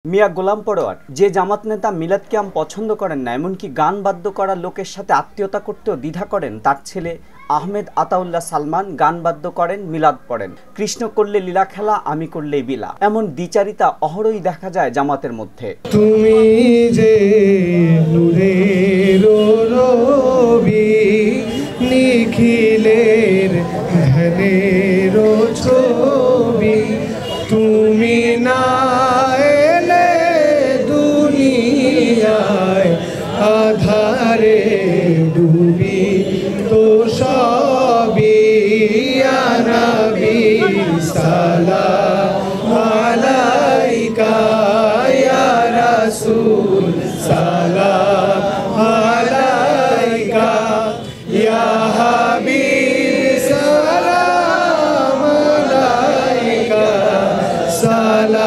মিয়া গোলাম পরোয়ার যে জামাত নেতা মিলাদ কিয়াম পছন্দ করেন না, এমনকি গান বাদ্য করা লোকের সাথে আত্মীয়তা করতেও দ্বিধা করেন, তার ছেলে আহমেদ আতাউল্লাহ সালমান গান বাদ্য করেন, মিলাদ পড়েন। কৃষ্ণ করলে লীলা খেলা, আমি করলে বিলা, এমন দ্বিচারিতা অহরই দেখা যায় জামাতের মধ্যে। তুমি যে নূরের রবি, নিখিলের ধ্যানের ছবি, তুমি না এলে দুনিয়ায় আধারে ডুবি তো সবই। ইয়া নবী সালাম আলাইকা, ইয়া রাসূল সালাম আলাইকা, ইয়া হাবিব সালাম আলাইকা, সালাওয়াতুল্লাহ